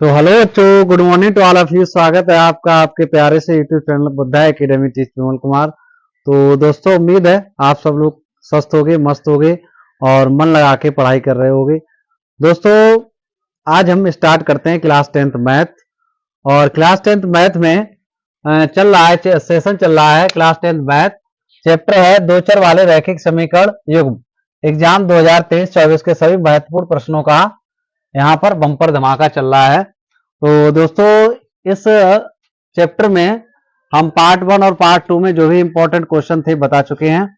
तो हेलो बच्चों, good morning to all of you. स्वागत है आपका आपके प्यारे से YouTube channel Buddha Academy teach Vimal Kumar. तो दोस्तों, उम्मीद है आप सब लोग स्वस्थ होगे, मस्त होगे और मन लगा के पढ़ाई कर रहे होगे। दोस्तों, आज हम स्टार्ट करते हैं क्लास 10th मैथ। और क्लास 10th मैथ में चल रहा है सेशन, चल रहा है क्लास 10th मैथ। चैप्टर है दो चर वाले रैखिक समीकरण युग्म। एग्जाम 2023-24 के सभी महत्वपूर्ण प्रश्नों का यहाँ पर बम्पर धमाका चल रहा है। तो दोस्तों, इस चैप्टर में हम पार्ट 1 और पार्ट 2 में जो भी इंपॉर्टेंट क्वेश्चन थे बता चुके हैं।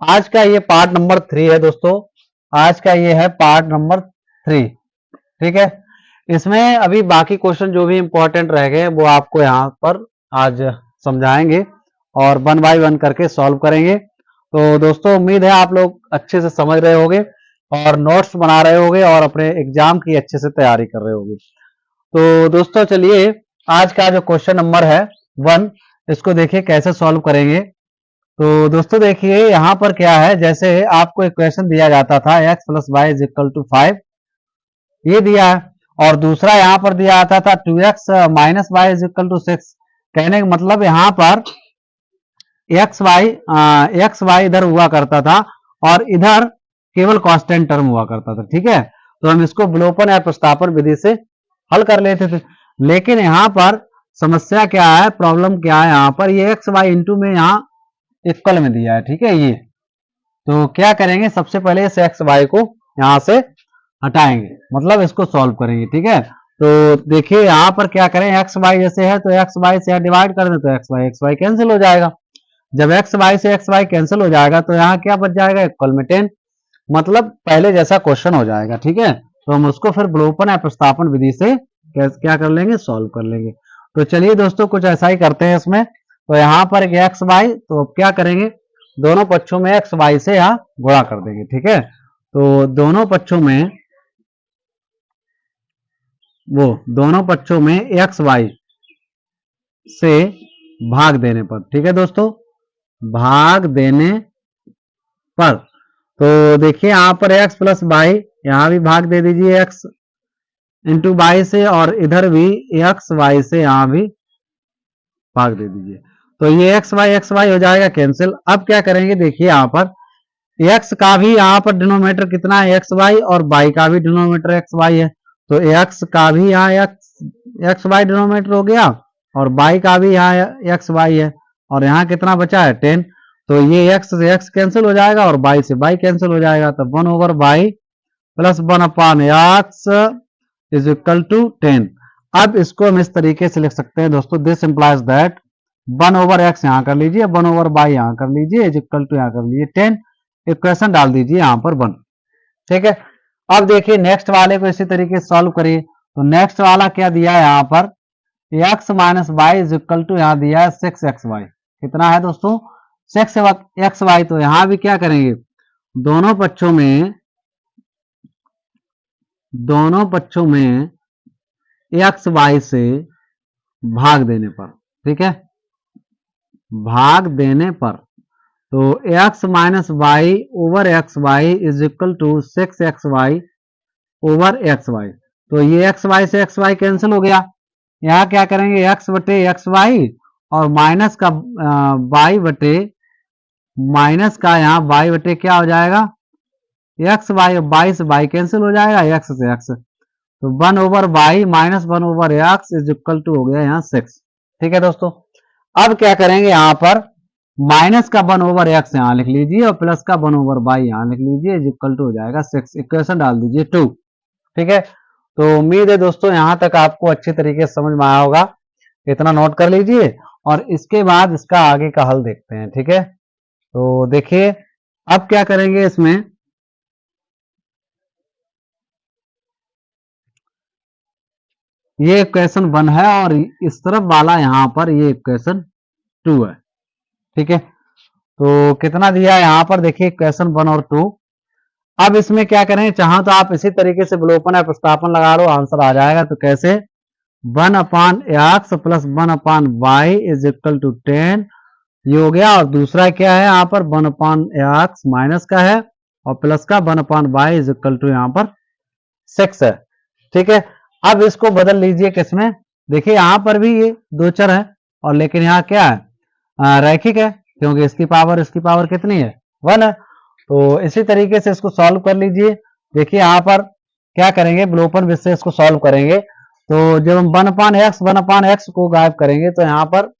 आज का ये पार्ट नंबर 3 है दोस्तों, आज का ये है पार्ट नंबर 3। ठीक है, इसमें अभी बाकी क्वेश्चन जो भी इंपॉर्टेंट रह गए वो आपको यहाँ पर आज समझाएंगे और 1 बाय 1 करके सॉल्व करेंगे। तो दोस्तों, उम्मीद है आप लोग अच्छे से समझ रहे होंगे और नोट्स बना रहे होंगे और अपने एग्जाम की अच्छे से तैयारी कर रहे होंगे। तो दोस्तों, चलिए आज का जो क्वेश्चन नंबर है 1, इसको देखिए कैसे सॉल्व करेंगे। तो दोस्तों देखिए, यहाँ पर क्या है, जैसे आपको एक क्वेश्चन दिया जाता था x + y = 5, ये दिया है। और दूसरा यहाँ पर दिया जाता था 2x - y = 6। कहने का मतलब यहाँ पर एक्स वाई इधर हुआ करता था और इधर केवल कांस्टेंट टर्म हुआ करता था। ठीक है, तो हम इसको विलोपन या प्रतिस्थापन विधि से हल कर लेते थे। लेकिन यहाँ पर समस्या क्या है, प्रॉब्लम क्या है, यहाँ पर ये एक्स वाई इंटू में यहाँ इक्वल में दिया है। ठीक है, ये तो क्या करेंगे, सबसे पहले इस एक्स वाई को यहाँ से हटाएंगे, मतलब इसको सॉल्व करेंगे। ठीक है, तो देखिए यहाँ पर क्या करें, एक्स वाई जैसे है तो एक्स वाई से डिवाइड कर दें तो एक्स वाई कैंसिल हो जाएगा। जब एक्स वाई से एक्स वाई कैंसिल हो जाएगा तो यहाँ क्या बच जाएगा, इक्वल में 10, मतलब पहले जैसा क्वेश्चन हो जाएगा। ठीक है, तो हम उसको फिर विलोपन या प्रतिस्थापन विधि से क्या कर लेंगे, सॉल्व कर लेंगे। तो चलिए दोस्तों, कुछ ऐसा ही करते हैं इसमें। तो यहाँ पर एक एक्स वाई, तो अब क्या करेंगे, दोनों पक्षों में एक्स वाई से यहाँ गुणा कर देंगे। ठीक है, तो दोनों पक्षों में एक्स वाई से भाग देने पर, ठीक है दोस्तों, भाग देने पर, तो देखिए यहाँ पर x + y, यहाँ भी भाग दे दीजिए x इंटू वाई से, और इधर भी एक्स वाई से यहाँ भी भाग दे दीजिए। तो ये एक्स वाई हो जाएगा कैंसिल। अब क्या करेंगे, देखिए यहाँ पर x का भी यहाँ पर डिनोमिनेटर कितना है, एक्स वाई, और y का भी डिनोमिनेटर एक्स वाई है। तो x का भी यहाँ एक्स वाई डिनोमिनेटर हो गया और y का भी यहाँ एक्स वाई है, और यहाँ कितना बचा है 10। तो ये x से x कैंसिल हो जाएगा और y से y कैंसिल हो जाएगा। तो 1/y + 1/x = 10। अब इसको हम इस तरीके से लिख सकते हैं दोस्तों, दिस इंप्लाइज दैट 1/x यहाँ कर लीजिए, 1/y यहाँ कर लीजिए, = यहाँ कर लीजिए 10। इक्वेशन डाल दीजिए यहाँ पर 1। ठीक है, अब देखिए नेक्स्ट वाले को इसी तरीके से सॉल्व करिए। तो नेक्स्ट वाला क्या दिया है यहाँ पर, x - y = यहाँ दिया है 6xy। कितना है दोस्तों, 6xy। तो यहाँ भी क्या करेंगे, दोनों पक्षों में एक्स वाई से भाग देने पर, ठीक है, भाग देने पर, तो x - y/xy = 6xy/xy। तो ये x y से x y कैंसिल हो गया। यहाँ क्या करेंगे, x/xy और माइनस का यहाँ y/ क्या हो जाएगा, x y, y से y कैंसिल हो जाएगा, x से x, तो 1/y - 1/x = हो गया यहाँ 6। ठीक है दोस्तों, अब क्या करेंगे, यहाँ पर माइनस का 1/x यहाँ लिख लीजिए और प्लस का 1/y यहाँ लिख लीजिए, = हो जाएगा 6। इक्वेशन डाल दीजिए 2। ठीक है, तो उम्मीद है दोस्तों यहां तक आपको अच्छे तरीके से समझ में आया होगा। इतना नोट कर लीजिए और इसके बाद इसका आगे का हल देखते हैं। ठीक है, तो देखिए अब क्या करेंगे, इसमें ये इक्वेशन 1 है और इस तरफ वाला यहां पर ये इक्वेशन 2 है। ठीक है, तो कितना दिया है यहाँ पर, देखिए इक्वेशन 1 और 2। अब इसमें क्या करें, चाहो तो आप इसी तरीके से विलोपन या प्रतिस्थापन लगा लो, आंसर आ जाएगा। तो कैसे, 1/x + 1/y = 10, ये हो गया। और दूसरा क्या है यहाँ पर, 1/x माइनस का है और प्लस का 1/y = यहाँ पर 6 है। ठीक है, अब इसको बदल लीजिए किसमें, देखिए यहाँ पर भी ये दो चर है और लेकिन यहाँ क्या है, रैखिक है, क्योंकि इसकी पावर कितनी है, 1 है। तो इसी तरीके से इसको सॉल्व कर लीजिए। देखिए यहाँ पर क्या करेंगे, विलोपन विधि से इसको सॉल्व करेंगे। तो जब हम 1/x को गायब करेंगे तो यहाँ पर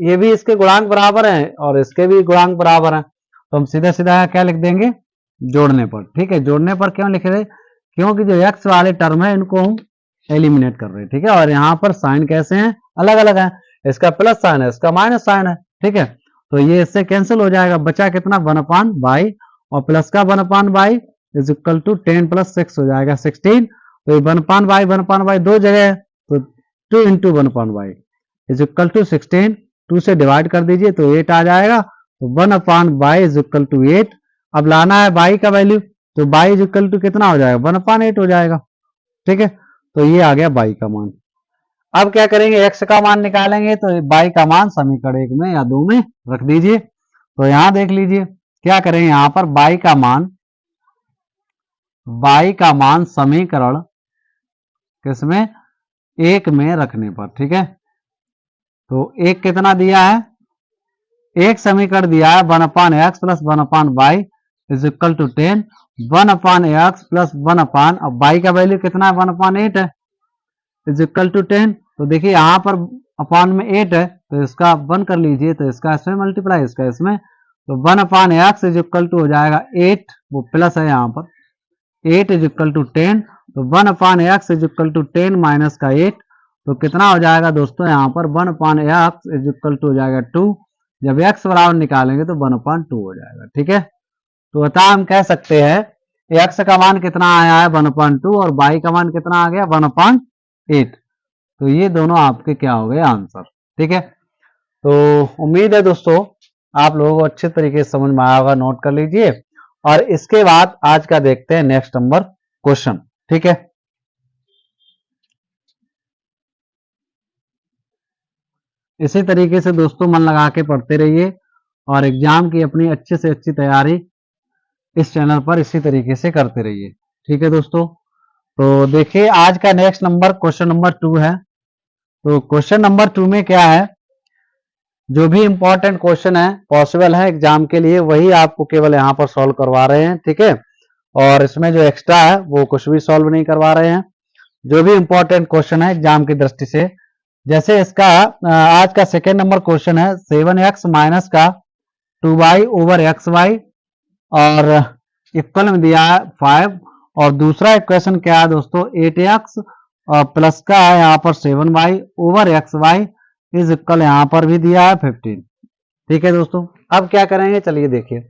ये भी इसके गुणांक बराबर हैं और इसके भी गुणांक बराबर हैं, तो हम सीधा सीधा क्या लिख देंगे, जोड़ने पर। ठीक है, जोड़ने पर क्यों लिख रहे, क्योंकि जो x वाले टर्म है इनको हम एलिमिनेट कर रहे हैं। ठीक है, और यहाँ पर साइन कैसे हैं, अलग अलग है, इसका प्लस साइन है, इसका माइनस साइन है। ठीक है, तो ये इससे कैंसिल हो जाएगा, बचा कितना 1/y और प्लस का 1/y इज इक्वल टू 10 + 6 हो जाएगा 16। तो ये 1/y दो जगह है, तो 2 × 1/y इज इक्वल टू 16, 2 से डिवाइड कर दीजिए तो 8 आ जाएगा। तो 1/y इज इक्वल टू 8। अब लाना है y का वैल्यू, तो y इज इक्वल टू कितना हो जाएगा, 1/8 हो जाएगा। ठीक है, तो ये आ गया y का मान। अब क्या करेंगे, x का मान निकालेंगे, तो y का मान समीकरण 1 में या 2 में रख दीजिए। तो यहां देख लीजिए क्या करेंगे, यहां पर y का मान समीकरण किसमें, 1 में रखने पर। ठीक है, तो एक कितना दिया है, एक समीकरण दिया है 1/x + 1/y is equal to 10, 1/x + 1/, अब y का वैल्यू कितना है, 1/8 है, इज इक्वल टू 10। तो देखिए यहाँ पर अपॉन में 8 है, तो इसका 1 कर लीजिए, तो इसका इसमें मल्टीप्लाई, इसका इसमें, तो 1/x इज इक्वल टू हो जाएगा 8, वो प्लस है यहाँ पर, 8 इज इक्वल टू 10। तो 1/x is equal to 10 minus का 8, तो कितना हो जाएगा दोस्तों, यहाँ पर 1/x इज इक्वल टू हो जाएगा 2। जब x बराबर निकालेंगे तो 1/2 हो जाएगा। ठीक है, तो अतः हम कह सकते हैं x का मान कितना आया है 1/2 और y का मान कितना आ गया 1/8। तो ये दोनों आपके क्या हो गए, आंसर। ठीक है, तो उम्मीद है दोस्तों आप लोगों को अच्छे तरीके से समझ में आया होगा, नोट कर लीजिए। और इसके बाद आज का देखते हैं नेक्स्ट नंबर क्वेश्चन। ठीक है, इसी तरीके से दोस्तों मन लगा के पढ़ते रहिए और एग्जाम की अपनी अच्छे से अच्छी तैयारी इस चैनल पर इसी तरीके से करते रहिए। ठीक है दोस्तों, तो देखिए आज का नेक्स्ट नंबर क्वेश्चन नंबर 2 है। तो क्वेश्चन नंबर 2 में क्या है, जो भी इंपॉर्टेंट क्वेश्चन है पॉसिबल है एग्जाम के लिए वही आपको केवल यहाँ पर सॉल्व करवा रहे हैं। ठीक है, और इसमें जो एक्स्ट्रा है वो कुछ भी सॉल्व नहीं करवा रहे हैं, जो भी इंपॉर्टेंट क्वेश्चन है एग्जाम की दृष्टि से। जैसे इसका आज का सेकेंड नंबर क्वेश्चन है 7x माइनस का 2y/xy और इक्वल में दिया है 5। और दूसरा इक्वेशन क्या है दोस्तों, 8x और प्लस का है यहाँ पर 7y/xy इज इक्वल यहाँ पर भी दिया है 15। ठीक है दोस्तों, अब क्या करेंगे चलिए देखिए।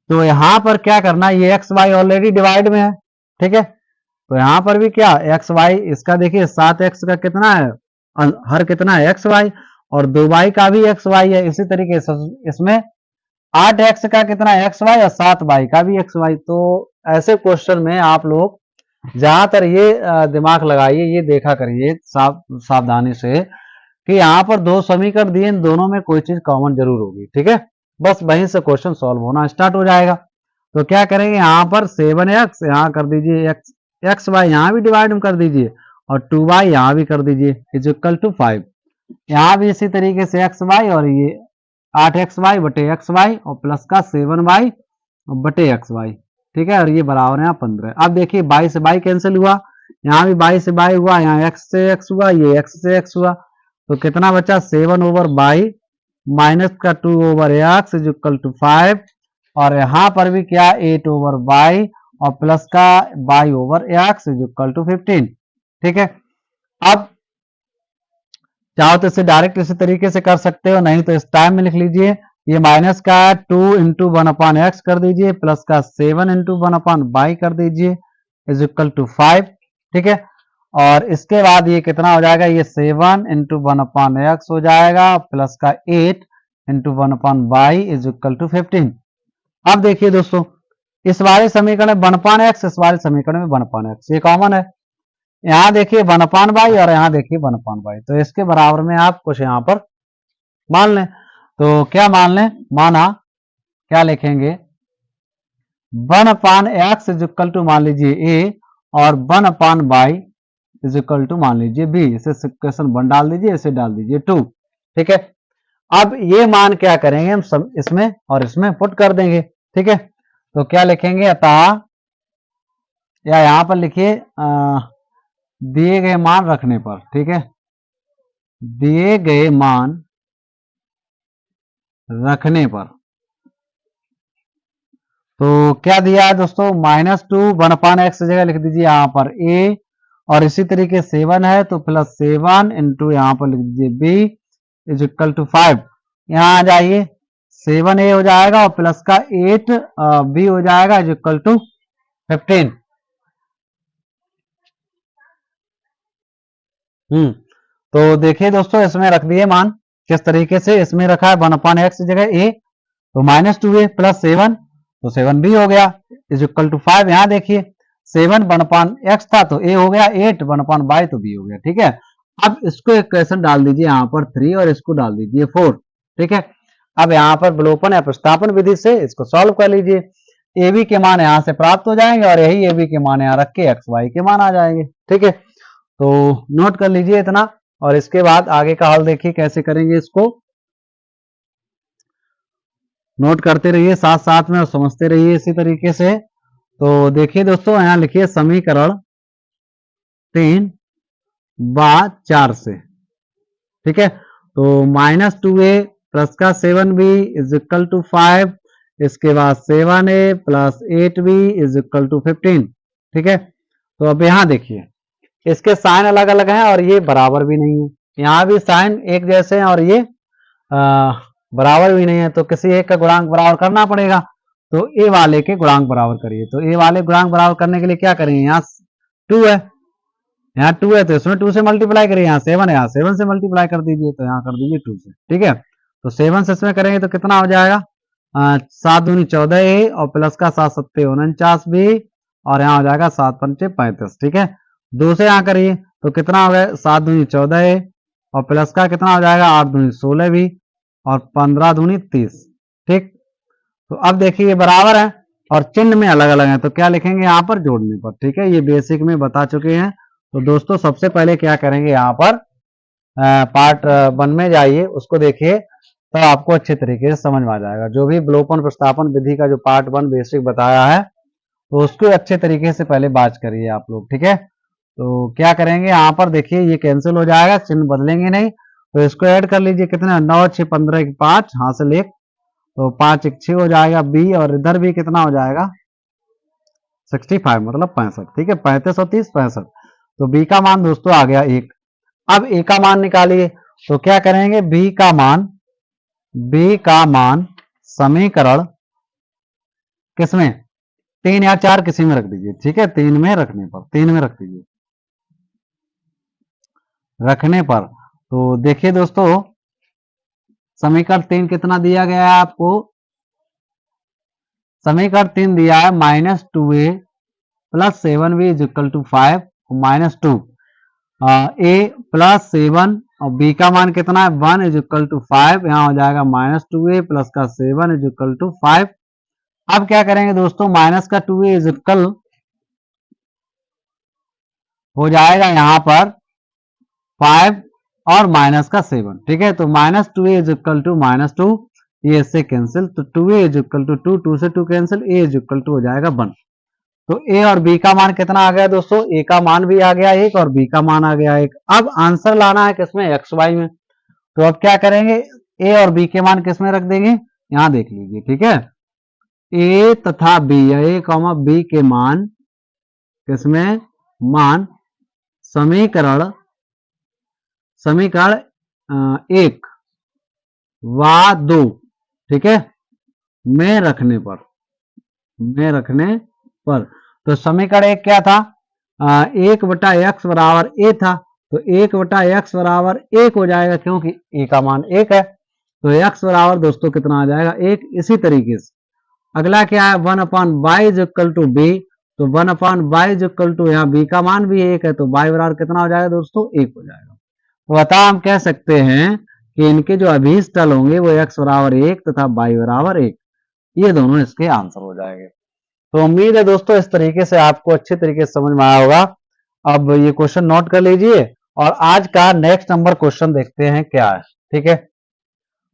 तो यहाँ पर क्या करना है, ये एक्स वाई ऑलरेडी डिवाइड में है। ठीक है, तो यहाँ पर भी क्या एक्स वाई, इसका देखिए 7x का कितना है, हर कितना है एक्स वाई, और 2y का भी एक्स वाई है। इसी तरीके से इसमें 8x का कितना है एक्स वाई और 7y का भी एक्स वाई। तो ऐसे क्वेश्चन में आप लोग ज्यादातर ये दिमाग लगाइए, ये देखा करिए सावधानी से कि यहाँ पर दो समीकरण दिए, इन दोनों में कोई चीज कॉमन जरूर होगी। ठीक है, बस वहीं से क्वेश्चन सॉल्व होना स्टार्ट हो जाएगा। तो क्या करेंगे, यहाँ पर 7x यहाँ कर दीजिए, एक्स वाई यहाँ भी डिवाइड कर दीजिए और 2y यहाँ भी कर दीजिए इज इक्वल टू 5। यहाँ भी इसी तरीके से एक्स वाई और ये 8xy/xy और प्लस का 7y/xy। ठीक है, और ये बराबर है 15। अब देखिए y से y कैंसिल हुआ, यहाँ भी y से y हुआ, यहाँ x से x हुआ, ये x से x हुआ, तो कितना बचा 7/y माइनस का 2/x इज इक्वल टू 5। और यहाँ पर भी क्या 8/y और प्लस का y/x इज इक्वल टू 15। ठीक है, अब चाहो तो इसे डायरेक्ट इसी तरीके से कर सकते हो, नहीं तो इस टाइम में लिख लीजिए, ये माइनस का 2 × 1/x कर दीजिए, प्लस का 7 × 1/y कर दीजिए इज इक्वल टू 5। ठीक है, और इसके बाद ये कितना हो जाएगा, ये 7 × 1/x हो जाएगा, प्लस का 8 × 1/y इज इक्वल टू 15। अब देखिए दोस्तों, इस वाले समीकरण में 1/x, इस वाले समीकरण में 1/x, ये कॉमन है। यहाँ देखिए 1/y और यहाँ देखिए 1/y, तो इसके बराबर में आप कुछ यहाँ पर मान लें। तो क्या मान लें, माना क्या लिखेंगे, 1/x इज इक्वल टू मान लीजिए a और 1/y इज इक्वल टू मान लीजिए b, इसे क्वेश्चन 1 डाल दीजिए, इसे डाल दीजिए 2। ठीक है, अब ये मान क्या करेंगे हम सब इसमें और इसमें पुट कर देंगे। ठीक है, तो क्या लिखेंगे, अतः या यहां पर लिखिए दिए गए मान रखने पर। ठीक है, दिए गए मान रखने पर तो क्या दिया है दोस्तों, -2 1/x जगह लिख दीजिए यहां पर a, और इसी तरीके 7 है तो +7 इंटू यहां पर लिख दीजिए b इज इक्वल टू 5। यहां आ जाइए 7a हो जाएगा और प्लस का 8 b हो जाएगा इज इक्वल टू 15। तो देखिए दोस्तों इसमें रख दिए मान किस तरीके से, इसमें रखा है 1/x जगह a, तो -2a प्लस 7 तो 7b हो गया इज इक्वल टू 5। यहां देखिए 7 1/x था तो a हो गया, 8 1/y तो b हो गया। ठीक है, अब इसको इक्वेशन डाल दीजिए यहां पर 3 और इसको डाल दीजिए 4। ठीक है, अब यहां पर विलोपन या प्रतिस्थापन विधि से इसको सॉल्व कर लीजिए, ए बी के मान यहां से प्राप्त हो जाएंगे और यही ए बी के मान यहां रख के एक्स वाई के मान आ जाएंगे। ठीक है, तो नोट कर लीजिए इतना, और इसके बाद आगे का हल देखिए कैसे करेंगे, इसको नोट करते रहिए साथ साथ में और समझते रहिए इसी तरीके से। तो देखिए दोस्तों यहां लिखिए समीकरण 3/4 से। ठीक है, तो -2a प्लस का 7b इज इक्वल टू 5, इसके बाद 7a plus 8b is equal to 15। ठीक है, तो अब यहां देखिए इसके साइन अलग अलग हैं और ये बराबर भी नहीं है, यहाँ भी साइन एक जैसे हैं और ये बराबर भी नहीं है, तो किसी एक का गुणांक बराबर करना पड़ेगा। तो ए वाले के गुणांक बराबर करिए, तो ए वाले गुणांक बराबर करने के लिए क्या करेंगे, यहाँ 2 है, यहाँ 2 है तो इसमें 2 से मल्टीप्लाई करिए, यहाँ 7 है यहाँ 7 से मल्टीप्लाई कर दीजिए, तो यहाँ कर दीजिए 2 से। ठीक है, तो 7 से इसमें करेंगे तो कितना हो जाएगा, 7 दूनी 14 और प्लस का 7 सत्ते 49 भी, और यहाँ हो जाएगा 7 पंचे 35। ठीक है, 2 से यहाँ करिए तो कितना हो गया, 7 दूनी 14 और प्लस का कितना हो जाएगा 8 दूनी 16 भी, और 15 दूनी 30। ठीक, तो अब देखिए ये बराबर है और चिन्ह में अलग अलग है, तो क्या लिखेंगे यहाँ पर जोड़ने पर। ठीक है, ये बेसिक में बता चुके हैं। तो दोस्तों सबसे पहले क्या करेंगे, यहाँ पर पार्ट 1 में जाइए, उसको देखिए तो आपको अच्छे तरीके से समझ में आ जाएगा। जो भी विलोपन प्रतिस्थापन विधि का जो पार्ट 1 बेसिक बताया है तो उसको अच्छे तरीके से पहले बात करिए आप लोग। ठीक है, तो क्या करेंगे यहाँ पर देखिए ये कैंसिल हो जाएगा, चिन्ह बदलेंगे नहीं, तो इसको ऐड कर लीजिए, कितना 9 6 15 5 हासिल 1, तो 5 1 6 हो जाएगा बी, और इधर भी कितना हो जाएगा 65 मतलब 65। ठीक है, 35 और 30 65, तो बी का मान दोस्तों आ गया 1। अब ए का मान निकालिए, तो क्या करेंगे, बी का मान समीकरण किसमें 3 या 4 किसी में रख दीजिए। ठीक है, 3 में रखने पर, 3 में रख दीजिए, रखने पर तो देखिए दोस्तों समीकरण 3 कितना दिया गया है आपको, समीकरण 3 दिया है -2a plus 7b is equal to 5 -2 a plus 7 और b का मान कितना है 1 इज इक्वल टू 5, यहां हो जाएगा -2a प्लस का 7 इज इक्वल टू 5। अब क्या करेंगे दोस्तों, माइनस का 2a इज इक्वल हो जाएगा यहां पर 5 और माइनस का 7। ठीक है, तो -2a इज इक्वल टू -2, ये इससे कैंसिल, तो 2a इज इक्वल टू 2, 2 से 2 cancel, a is equal to हो जाएगा 1। तो a और b का मान कितना आ गया दोस्तों, a का मान भी आ गया 1 और b का मान आ गया 1। अब आंसर लाना है किसमें, एक्स वाई में, तो अब क्या करेंगे, a और b के मान किसमें रख देंगे, यहां देख लीजिए। ठीक है, a तथा b, a कॉमा b के मान किसमें, मान समीकरण 1 व 2, ठीक है, में रखने पर, तो समीकरण 1 क्या था, 1/x बराबर a था, तो 1/x बराबर 1 हो जाएगा क्योंकि a का मान 1 है, तो x बराबर दोस्तों कितना आ जाएगा 1। इसी तरीके से अगला क्या है 1/y is equal to b, तो 1/y इज इक्वल टू, यहाँ b का मान भी 1 है तो y बराबर कितना हो जाएगा दोस्तों 1 हो जाएगा। तो अतः हम कह सकते हैं कि इनके जो अभीष्ट तल होंगे वो x बराबर 1 तथा y बराबर 1, ये दोनों इसके आंसर हो जाएंगे। तो उम्मीद है दोस्तों इस तरीके से आपको अच्छे तरीके से समझ में आया होगा। अब ये क्वेश्चन नोट कर लीजिए और आज का नेक्स्ट नंबर क्वेश्चन देखते हैं क्या है। ठीक है,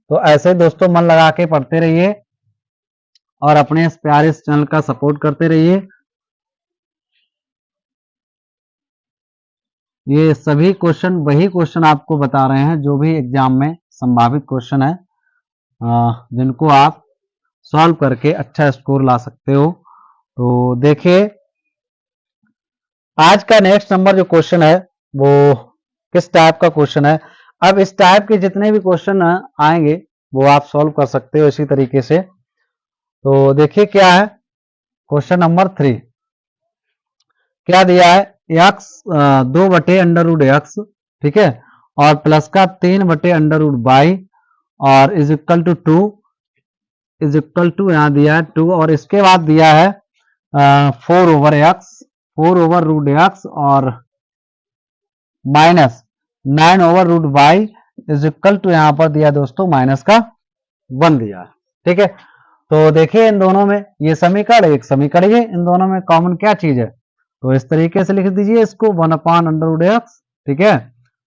तो ऐसे दोस्तों मन लगा के पढ़ते रहिए और अपने इस प्यारे इस चैनल का सपोर्ट करते रहिए। ये सभी क्वेश्चन वही क्वेश्चन आपको बता रहे हैं जो भी एग्जाम में संभावित क्वेश्चन है, जिनको आप सॉल्व करके अच्छा स्कोर ला सकते हो। तो देखिए आज का नेक्स्ट नंबर जो क्वेश्चन है वो किस टाइप का क्वेश्चन है। अब इस टाइप के जितने भी क्वेश्चन आएंगे वो आप सॉल्व कर सकते हो इसी तरीके से। तो देखिए क्या है क्वेश्चन नंबर 3, क्या दिया है एक्स 2/√x, ठीक है, और प्लस का 3/√y और is equal to 2, is equal to यहाँ दिया है 2 और इसके बाद दिया है 4/x, 4/√x और minus 9/√y is equal to यहाँ पर दिया दोस्तों माइनस का 1 दिया है। ठीक है, तो देखिए इन दोनों में ये समीकरण एक समीकरण है, इन दोनों में कॉमन क्या चीज है, तो इस तरीके से लिख दीजिए इसको 1/√x, ठीक है,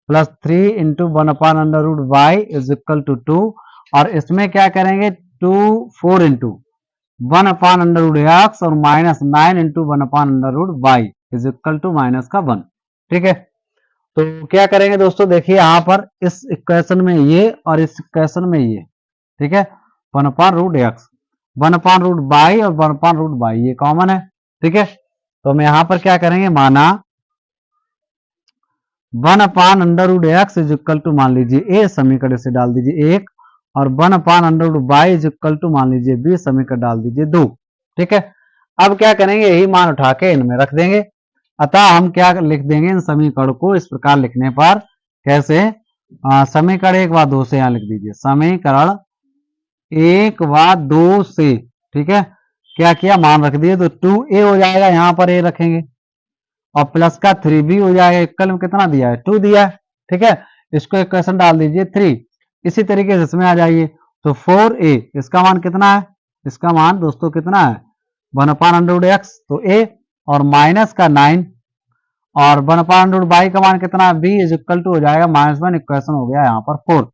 plus 3 into 1/√y is equal to 2 और इसमें क्या करेंगे 4 इंटू 1/√x और minus 9 into 1/√y is equal to minus का 1। ठीक है, तो क्या करेंगे दोस्तों, देखिए यहां पर इस इक्वेशन में ये और इस इक्वेशन में ये, ठीक है, 1/√x 1/√y और 1/√y ये कॉमन है। ठीक है, तो हम यहां पर क्या करेंगे, माना 1/√x इज इक्वल टू मान लीजिए ए समीकरण से डाल दीजिए 1 और 1/√y इज इक्वल टू मान लीजिए बी समीकरण डाल दीजिए 2। ठीक है, अब क्या करेंगे, यही मान उठा के इनमें रख देंगे। अतः हम क्या लिख देंगे इन समीकरण को इस प्रकार लिखने पर, कैसे, समीकरण 1 व 2 से यहां लिख दीजिए, समीकरण 1 व 2 से, ठीक है, क्या किया मान रख दिए तो 2a हो जाएगा, यहां पर a रखेंगे और प्लस का 3b हो जाएगा, इक्वल में कितना दिया है 2 दिया है। ठीक है, इसको इक्वेशन डाल दीजिए 3, इसी तरीके से इसमें आ जाइए तो 4a इसका मान कितना है, इसका मान दोस्तों कितना है 1/√x तो a और माइनस का 9 और 1/√y का मान कितना है b इज इक्वल टू हो जाएगा -1, इक्वेशन हो गया यहाँ पर 4।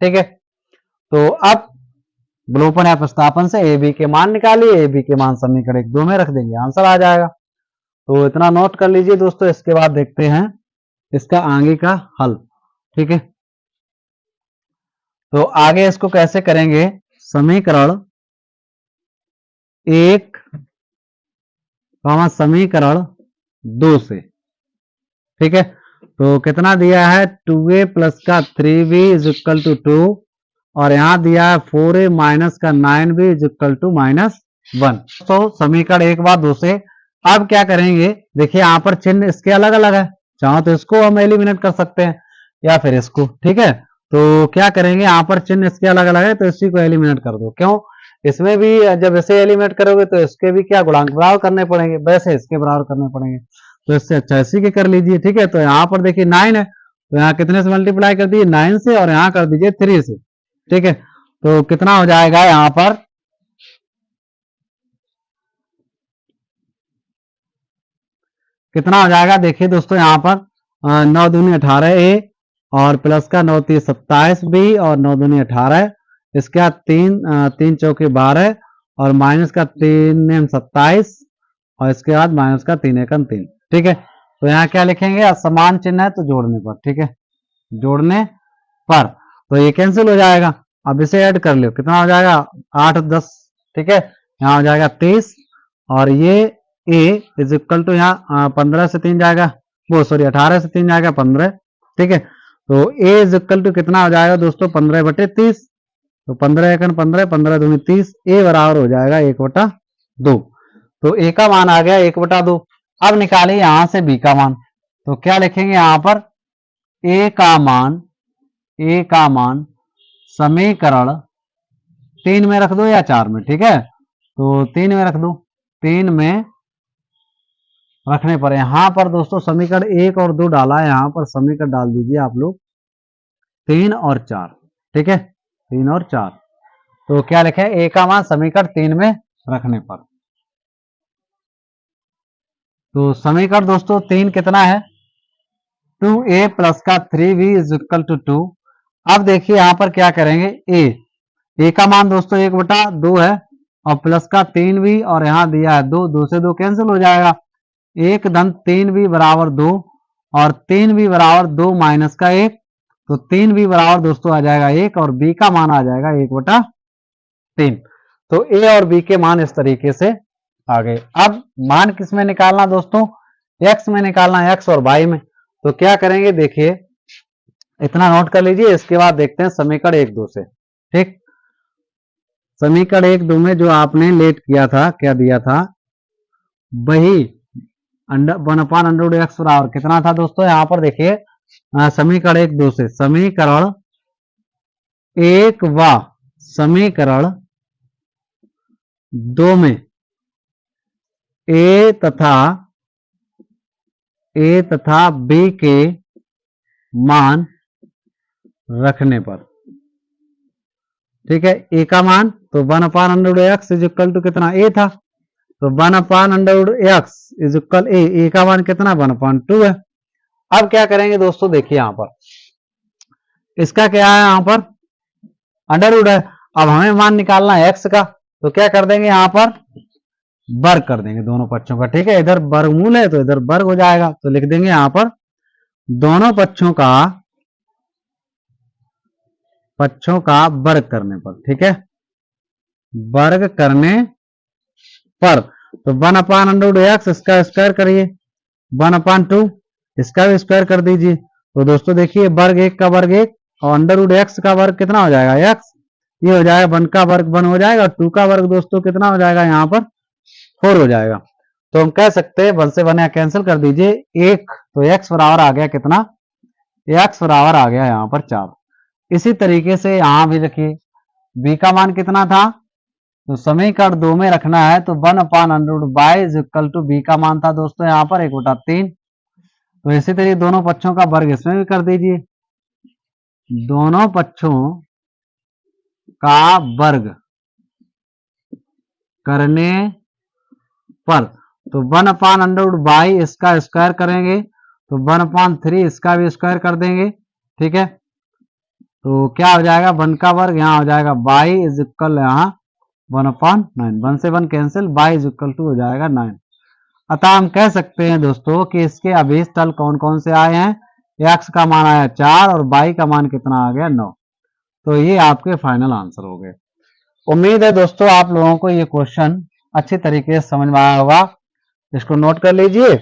ठीक है, तो अब विलोपन या प्रतिस्थापन से ए बी के मान निकालिए, ए बी के मान समीकरण 1 2 में रख देंगे, आंसर आ जाएगा। तो इतना नोट कर लीजिए दोस्तों, इसके बाद देखते हैं इसका आगे का हल। ठीक है, तो आगे इसको कैसे करेंगे, समीकरण 1 समीकरण 2 से। ठीक है, तो कितना दिया है 2a प्लस का 3b इज इक्वल टू 2 और यहां दिया है 4a माइनस का 9b इज इक्वल टू -1। तो समीकरण 1 व 2 से अब क्या करेंगे, देखिए यहां पर चिन्ह इसके अलग अलग है, चाहो तो इसको हम एलिमिनेट कर सकते हैं या फिर इसको। ठीक है, तो क्या करेंगे, यहां पर चिन्ह इसके अलग अलग है तो इसी को एलिमिनेट कर दो। क्यों, इसमें भी जब इसे एलिमिनेट करोगे तो इसके भी क्या गुणांक बराबर करने पड़ेंगे, वैसे इसके बराबर करने पड़ेंगे, तो इससे अच्छा इसी के कर लीजिए। ठीक है, तो यहाँ पर देखिए 9 है तो यहाँ कितने से मल्टीप्लाई कर दीजिए 9 से और यहाँ कर दीजिए 3 से। ठीक है, तो कितना हो जाएगा यहाँ पर, कितना हो जाएगा देखिए दोस्तों, यहाँ पर 9 दूनी 18a और प्लस का 9 3 27b और 9 दूनी 18, इसके बाद 3 चौके 12 और माइनस का 3 27 और इसके बाद माइनस का 3 एकम 3। ठीक है, तो यहाँ क्या लिखेंगे, असमान चिन्ह है तो जोड़ने पर। ठीक है, जोड़ने पर तो ये कैंसिल हो जाएगा, अब इसे ऐड कर लो, कितना हो जाएगा 8 10। ठीक है, यहाँ हो जाएगा 23 और ये a इज इक्वल टू यहाँ 15 से 3 जाएगा, वो सॉरी 18 से 3 जाएगा 15। ठीक है, तो a इज इक्वल टू कितना हो जाएगा दोस्तों 15/30, तो 15 एकन 15 15 दूनी 30, a बराबर हो जाएगा 1/2। तो a का मान आ गया 1/2। अब निकालिए यहां से b का मान, तो क्या लिखेंगे यहां पर a का मान समीकरण 3 में रख दो या 4 में। ठीक है, तो 3 में रख दो, 3 में रखने पर यहां पर दोस्तों समीकरण 1 और 2 डाला है, यहां पर समीकरण डाल दीजिए आप लोग 3 और 4। ठीक है, 3 और 4, तो क्या लिखे a का मान समीकरण 3 में रखने पर। तो समीकरण दोस्तों 3 कितना है, 2a प्लस का 3b इज इक्वल टू 2। अब देखिए यहां पर क्या करेंगे, ए का मान दोस्तों 1/2 है और प्लस का 3b और यहाँ दिया है 2, 2 से 2 कैंसिल हो जाएगा, 1 धन 3b बराबर 2 और 3b बराबर 2 माइनस का 1, तो 3b बराबर दोस्तों आ जाएगा 1 और b का मान आ जाएगा 1/3। तो a और b के मान इस तरीके से आ गए। अब मान किस में निकालना दोस्तों, x में निकालना, x और y में। तो क्या करेंगे देखिए, इतना नोट कर लीजिए, इसके बाद देखते हैं समीकरण 1-2 से। ठीक, समीकरण 1-2 में जो आपने लेट किया था, क्या दिया था, वही 1/x बराबर कितना था दोस्तों, यहां पर देखिए समीकरण 1-2 से, समीकरण 1 व समीकरण 2 में ए तथा b के मान रखने पर, ठीक है, ए का मान तो 1/x इज इक्वल टू कितना, ए था, तो 1/x इज इक्वल ए का मान कितना 1/2 है। अब क्या करेंगे दोस्तों, देखिए यहां पर इसका क्या है, यहां पर अंडर है। अब हमें मान निकालना है x का, तो क्या कर देंगे, यहां पर वर्ग कर देंगे दोनों पक्षों का। ठीक है, इधर वर्गमूल है तो इधर वर्ग हो जाएगा, तो लिख देंगे यहां पर दोनों पक्षों का वर्ग करने पर। ठीक है, वर्ग करने पर तो 1/x इसका स्क्वायर करिए, 1/2 इसका भी स्क्वायर कर दीजिए। तो दोस्तों देखिए वर्ग 1 का वर्ग 1 और √x का वर्ग कितना हो जाएगा, x, ये हो जाएगा 1 का वर्ग 1 हो जाएगा, 2 का वर्ग दोस्तों कितना हो जाएगा, यहाँ पर 4 हो जाएगा। तो हम कह सकते हैं 1 से 1 कैंसिल कर दीजिए, 1 तो x बराबर आ गया कितना, x बराबर आ गया यहाँ पर 4। इसी तरीके से यहाँ भी लिखिए, b का मान कितना था, तो समीकरण 2 में रखना है, तो 1/√y is equal to b का मान था दोस्तों यहाँ पर 1/3। तो इसी तरीके दोनों पक्षों का वर्ग इसमें भी कर दीजिए, दोनों पक्षों का वर्ग करने पर, तो 1/√y इसका स्क्वायर करेंगे, तो 1/3 इसका भी स्क्वायर कर देंगे। ठीक है, तो क्या हो जाएगा, 1 का वर्ग यहाँ हो जाएगा y इज इक्वल यहाँ 1/9, 1 से 1 cancel, y is equal to हो जाएगा 9। अतः हम कह सकते हैं दोस्तों कि इसके अभीष्ट तल कौन कौन से आए हैं, x का मान आया 4 और y का मान कितना आ गया 9। तो ये आपके फाइनल आंसर हो गए। उम्मीद है दोस्तों आप लोगों को ये क्वेश्चन अच्छी तरीके से समझ में आया होगा, इसको नोट कर लीजिए